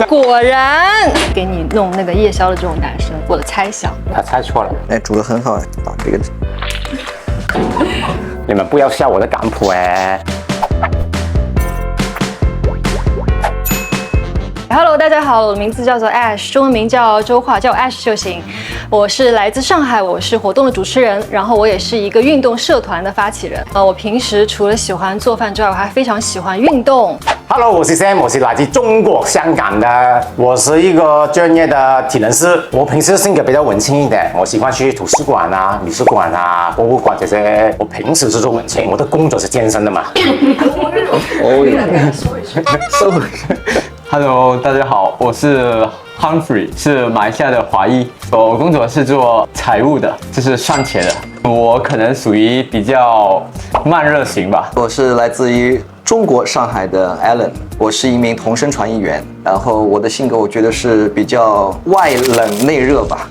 果然给你弄那个夜宵的这种男生，我的猜想。他猜错了。哎，煮得很好，把这个。你们不要笑我的感谱哎。Hello， 大家好，我的名字叫做 Ash， 中文名叫周化，叫我 Ash 就行。我是来自上海，我是活动的主持人，然后我也是一个运动社团的发起人。我平时除了喜欢做饭之外，我还非常喜欢运动。Hello， 我是 Sam， 我是来自中国香港的，我是一个专业的体能师。我平时性格比较文青一点，我喜欢去图书馆啊、美术馆啊、博物馆这些。我平时是做文青，我的工作是健身的嘛。Hello， 大家好，我是 Humphrey， 是马来西亚的华裔。我工作是做财务的，就是算钱的。我可能属于比较慢热型吧。我是来自于中国上海的 Alan， 我是一名同声传译员。然后我的性格我觉得是比较外冷内热吧。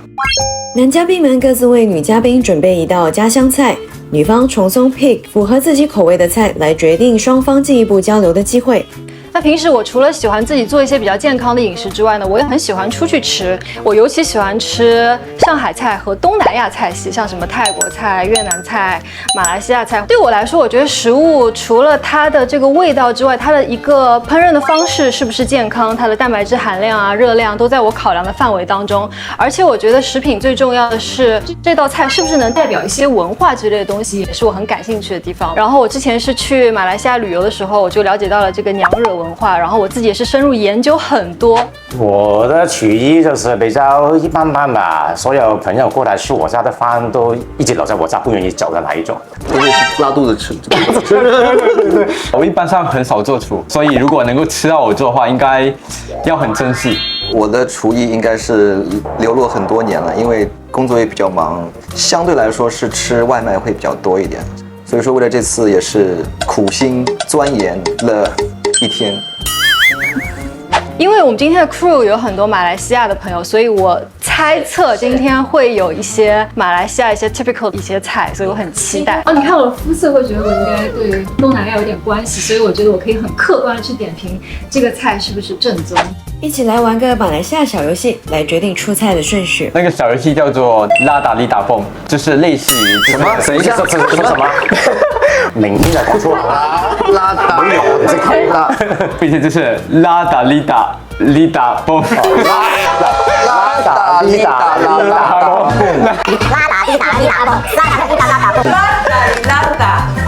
男嘉宾们各自为女嘉宾准备一道家乡菜，女方重松 pick 符合自己口味的菜来决定双方进一步交流的机会。那平时我除了喜欢自己做一些比较健康的饮食之外呢，我也很喜欢出去吃。我尤其喜欢吃上海菜和东南亚菜系，像什么泰国菜、越南菜、马来西亚菜。对我来说，我觉得食物除了它的这个味道之外，它的一个烹饪的方式是不是健康，它的蛋白质含量啊、热量都在我考量的范围当中。而且我觉得食品最重要的是这道菜是不是能代表一些文化之类的东西，也是我很感兴趣的地方。然后我之前是去马来西亚旅游的时候，我就了解到了这个娘惹文化，然后我自己也是深入研究很多。我的厨艺就是比较一般般吧，所有朋友过来吃我家的饭都一直留在我家，不愿意走的那一种。不会是拉肚子吃？我一般上很少做厨，所以如果能够吃到我做的话，应该要很珍惜。我的厨艺应该是流落很多年了，因为工作也比较忙，相对来说是吃外卖会比较多一点。所以说为了这次也是苦心钻研了一天。因为我们今天的 crew 有很多马来西亚的朋友，所以我猜测今天会有一些马来西亚一些 typical 的一些菜，所以我很期待。你看我的肤色，会觉得我应该对东南亚有点关系，所以我觉得我可以很客观的去点评这个菜是不是正宗。一起来玩个马来西亚小游戏，来决定出菜的顺序。那个小游戏叫做拉达利达蹦，就是类似于什么？等一下，什么？明天再搞错拉达没有，你是看拉，并且就是拉达利达利达蹦，拉达利达蹦，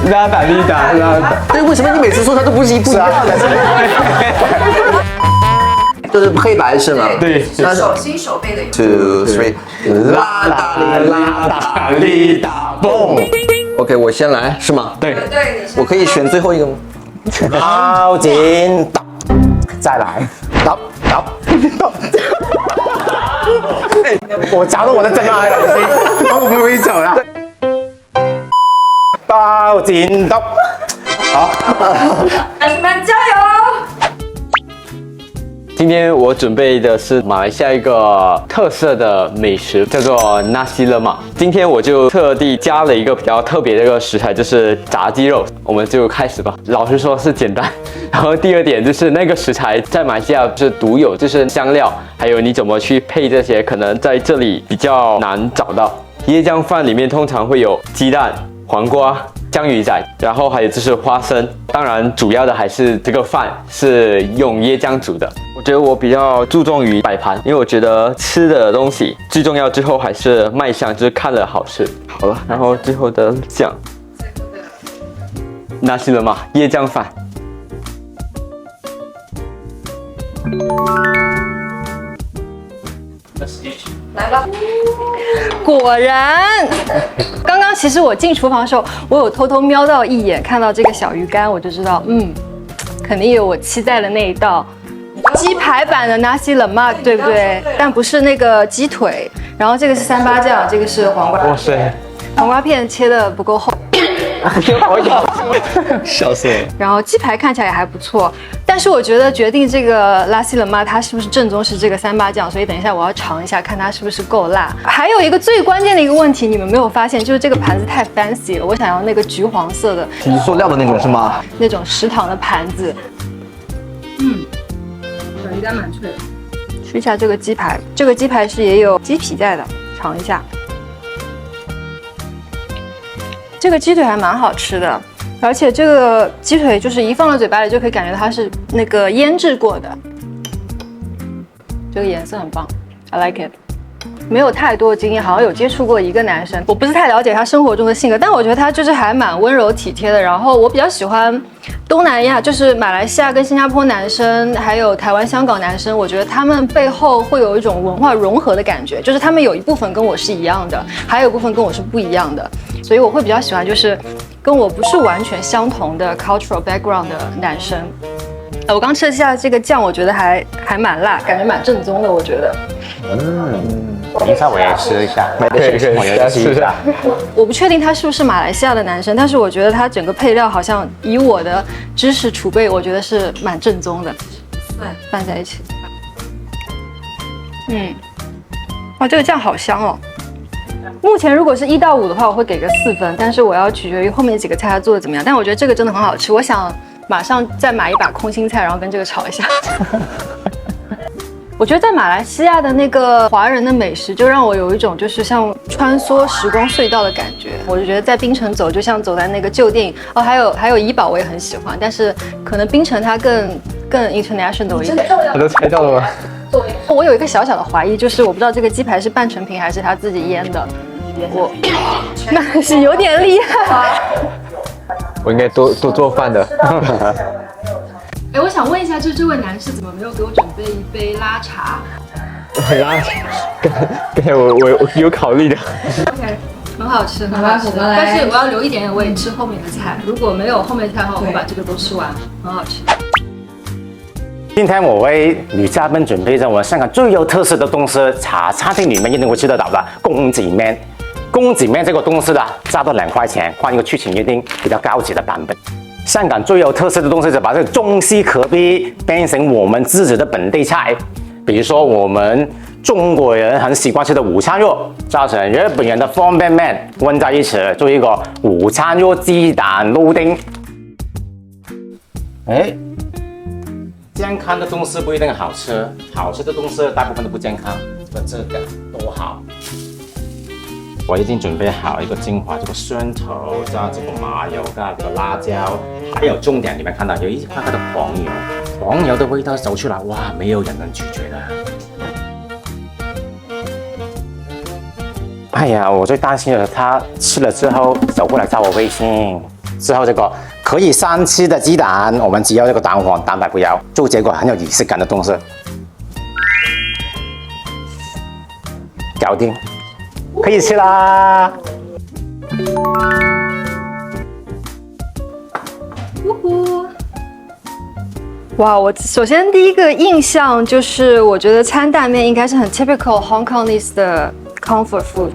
拉达利达。对，为什么你每次说它都不是一样的？就是黑白是吗？对，手心手背的。 2 3， 拉达利达蹦。OK， 我先来是吗？对，我可以选最后一个吗？刀剪刀，再来，刀。我找到我的真爱了，我不会走了。刀剪刀，好，男士们加油！今天我准备的是马来西亚一个特色的美食，叫做 Nasi Lemak。今天我就特地加了一个比较特别的一个食材，就是炸鸡肉。我们就开始吧。老实说是简单。然后第二点就是那个食材在马来西亚是独有，就是香料，还有你怎么去配这些，可能在这里比较难找到。椰浆饭里面通常会有鸡蛋、黄瓜、江鱼仔，然后还有就是花生。当然，主要的还是这个饭是用椰浆煮的。我觉得我比较注重于摆盘，因为我觉得吃的东西最重要，之后还是卖相，就是看了好吃。好了，然后最后的酱，那是了吗？椰浆饭。来吧。果然，刚刚其实我进厨房的时候，我有偷偷瞄到一眼，看到这个小鱼干，我就知道，肯定有我期待的那一道鸡排版的 Nasi Lemak， 对不对？但不是那个鸡腿。然后这个是三八酱，这个是黄瓜。哇塞，黄瓜片切的不够厚。笑死我了。然后鸡排看起来也还不错，但是我觉得决定这个拉西冷妈它是不是正宗是这个三八酱，所以等一下我要尝一下，看它是不是够辣。还有一个最关键的一个问题，你们没有发现，就是这个盘子太 fancy 了，我想要那个橘黄色的，塑料的那种是吗？那种食堂的盘子。小鱼干蛮脆的。吃一下这个鸡排，这个鸡排是也有鸡皮在的，尝一下。这个鸡腿还蛮好吃的，而且这个鸡腿就是一放到嘴巴里就可以感觉它是那个腌制过的。这个颜色很棒 ，I like it。没有太多经验，好像有接触过一个男生，我不是太了解他生活中的性格，但我觉得他就是还蛮温柔体贴的。然后我比较喜欢东南亚，就是马来西亚跟新加坡男生，还有台湾、香港男生，我觉得他们背后会有一种文化融合的感觉，就是他们有一部分跟我是一样的，还有一部分跟我是不一样的，所以我会比较喜欢就是跟我不是完全相同的 cultural background 的男生。我刚吃了一下这个酱，我觉得还蛮辣，感觉蛮正宗的，我觉得。等一下我也吃一下，可以我也试一下。我不确定他是不是马来西亚的男生，但是我觉得他整个配料好像以我的知识储备，我觉得是蛮正宗的。拌在一起。哇，这个酱好香哦。目前如果是1到5的话，我会给个4分，但是我要取决于后面几个菜它做的怎么样。但我觉得这个真的很好吃，我想马上再买一把空心菜，然后跟这个炒一下。我觉得在马来西亚的那个华人的美食，就让我有一种就是像穿梭时光隧道的感觉。我就觉得在槟城走，就像走在那个旧电影哦，还有怡保我也很喜欢，但是可能槟城它更 international 一点。我都猜到了吗？我有一个小小的怀疑，就是我不知道这个鸡排是半成品还是他自己腌的，那是有点厉害。我应该多做饭的。哎，我想问一下，就这位男士怎么没有给我准备一杯拉茶刚才我有考虑的。？OK， 很好吃，很好吃。但是我要留一点点胃吃后面的菜，如果没有后面的菜的话，我会把这个都吃完，很好吃。今天我为女嘉宾准备着我们香港最有特色的东西，茶餐厅里面一定会吃得到的公子面。公子面这个东西呢，加到2块钱，换一个去前一定比较高级的版本。香港最有特色的东西就把这个中西合璧变成我们自己的本地菜，比如说我们中国人很习惯吃的午餐肉，加上日本人的方便面混在一起，做一个午餐肉鸡蛋捞丁。哎，健康的东西不一定好吃，好吃的东西大部分都不健康，这个都好。我已经准备好一个精华，这个蒜头加这个麻油加这个辣椒，还有重点，你们看到有一块块的黄油，黄油的味道走出来，哇，没有人能拒绝的。哎呀，我最担心的他吃了之后走过来加我微信，之后这个可以3吃的鸡蛋，我们只要这个蛋黄，蛋白不要，就这个很有仪式感的东西，搞定。可以吃啦！哇，我首先第一个印象就是，我觉得餐蛋面应该是很 typical Hong Kongese 的 comfort food。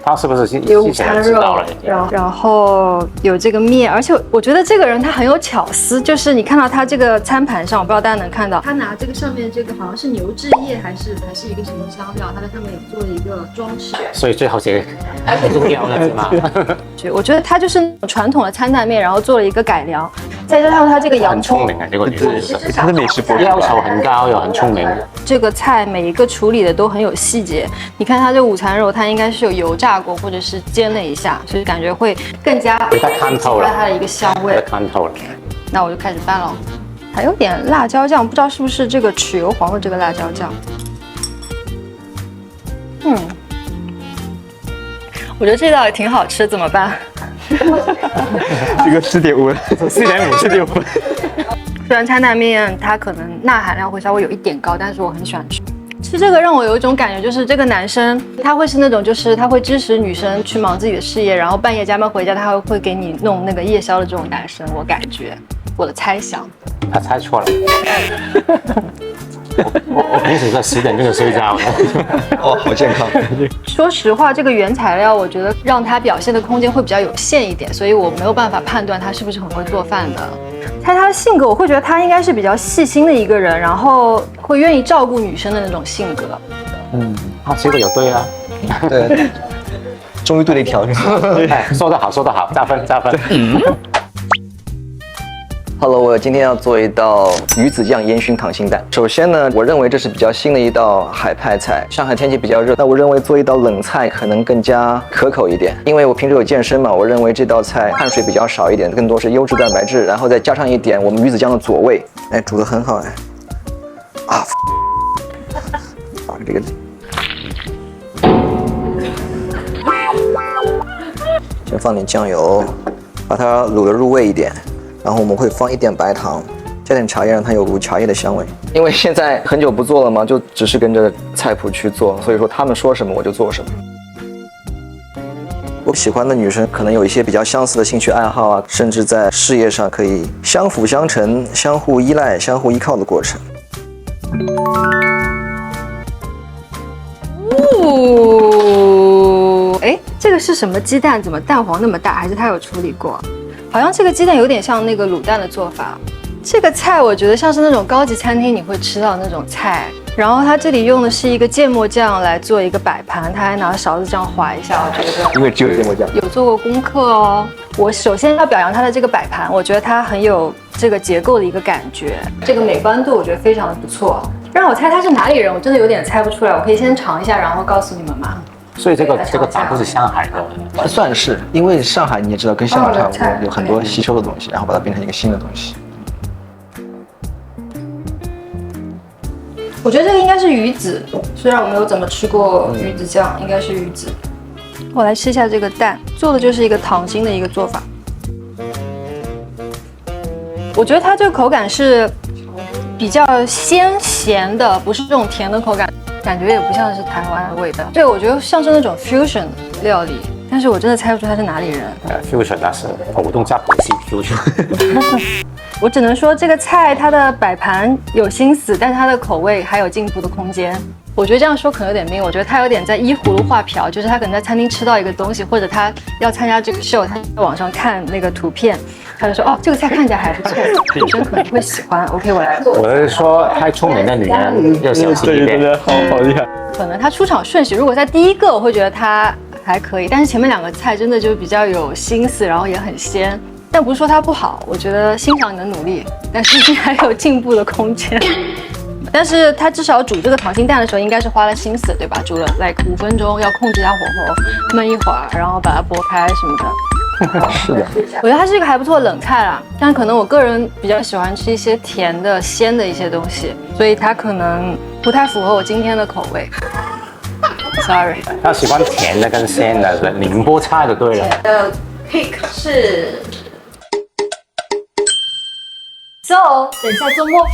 他是不是有午餐肉，然后有这个面，而且我觉得这个人他很有巧思，就是你看到他这个餐盘上，我不知道大家能看到，他拿这个上面这个好像是牛至叶还是一个什么香料，他在上面有做了一个装饰，所以最后这个很重要的是吗？我觉得他就是那种传统的餐蛋面，然后做了一个改良，再加上他这个洋葱，很聪明啊，这个女士，他是美食博主，要求很高又很聪明。这个菜每一个处理的都很有细节，你看它这午餐肉，它应该是有油炸过或者是煎了一下，所以感觉会更加被它看透了，它的一个香味。看透了。那我就开始拌了，还有点辣椒酱，不知道是不是这个豉油黄的这个辣椒酱。我觉得这道也挺好吃，怎么办？这个4.5了，4.5分。虽然餐蛋面它可能钠含量会稍微有一点高，但是我很喜欢吃。吃这个让我有一种感觉，就是这个男生他会是那种，就是他会支持女生去忙自己的事业，然后半夜加班回家，他会给你弄那个夜宵的这种男生。我感觉，我的猜想。他猜错了。我平时在10点就有睡觉了。哦，好健康。说实话，这个原材料我觉得让他表现的空间会比较有限一点，所以我没有办法判断他是不是很会做饭的。猜他的性格，我会觉得他应该是比较细心的一个人，然后会愿意照顾女生的那种性格。结果有对啊。对，终于对了一条。哎，说得好，说得好，加分加分。Hello，我今天要做一道鱼子酱烟熏溏心蛋。首先呢，我认为这是比较新的一道海派菜。上海天气比较热，那我认为做一道冷菜可能更加可口一点。因为我平时有健身嘛，我认为这道菜碳水比较少一点，更多是优质蛋白质，然后再加上一点我们鱼子酱的佐味。哎，煮得很好哎。啊，把这个。先放点酱油，把它卤得入味一点。然后我们会放一点白糖，加点茶叶，让它有股茶叶的香味。因为现在很久不做了嘛，就只是跟着菜谱去做，所以说他们说什么我就做什么。我喜欢的女生可能有一些比较相似的兴趣爱好啊，甚至在事业上可以相辅相成、相互依赖、相互依靠的过程。哦，哎，这个是什么鸡蛋？怎么蛋黄那么大？还是它有处理过？好像这个鸡蛋有点像那个卤蛋的做法。这个菜我觉得像是那种高级餐厅你会吃到那种菜。然后它这里用的是一个芥末酱来做一个摆盘，它还拿勺子这样划一下，我觉得因为只有芥末酱，有做过功课哦。我首先要表扬它的这个摆盘，我觉得它很有这个结构的一个感觉，这个美观度我觉得非常的不错。让我猜他是哪里人，我真的有点猜不出来。我可以先尝一下，然后告诉你们吗？所以这个蛋不是上海的，算是，因为上海你也知道跟香港差不多，有很多吸收的东西，然后把它变成一个新的东西。我觉得这个应该是鱼子，虽然我没有怎么吃过鱼子酱，应该是鱼子。我来吃一下这个蛋，做的就是一个溏心的一个做法。我觉得它这个口感是比较鲜咸的，不是这种甜的口感，感觉也不像是台湾的味道。对，我觉得像是那种 fusion 料理，但是我真的猜不出他是哪里人。fusion 那是普通加普西 fusion。我只能说这个菜它的摆盘有心思，但是它的口味还有进步的空间。我觉得这样说可能有点命，我觉得他有点在依葫芦画瓢，就是他可能在餐厅吃到一个东西，或者他要参加这个秀，他在网上看那个图片，他就说哦，这个菜看起来还不错，女生可能会喜欢。OK， 我来做。我是说，太聪明的女人要小心一点。真的好厉害。可能他出场顺序，如果在第一个，我会觉得他还可以，但是前面两个菜真的就比较有心思，然后也很鲜。但不是说它不好，我觉得欣赏你的努力，但是还有进步的空间。但是它至少煮这个溏心蛋的时候，应该是花了心思，对吧？煮了5分钟，要控制一下火候，焖一会儿，然后把它拨开什么的。是的，我觉得它是一个还不错的冷菜啦，但可能我个人比较喜欢吃一些甜的、鲜的一些东西，所以它可能不太符合我今天的口味。Sorry， 他喜欢甜的跟鲜的，宁波菜就对了。pick 是 So， 等一下周末。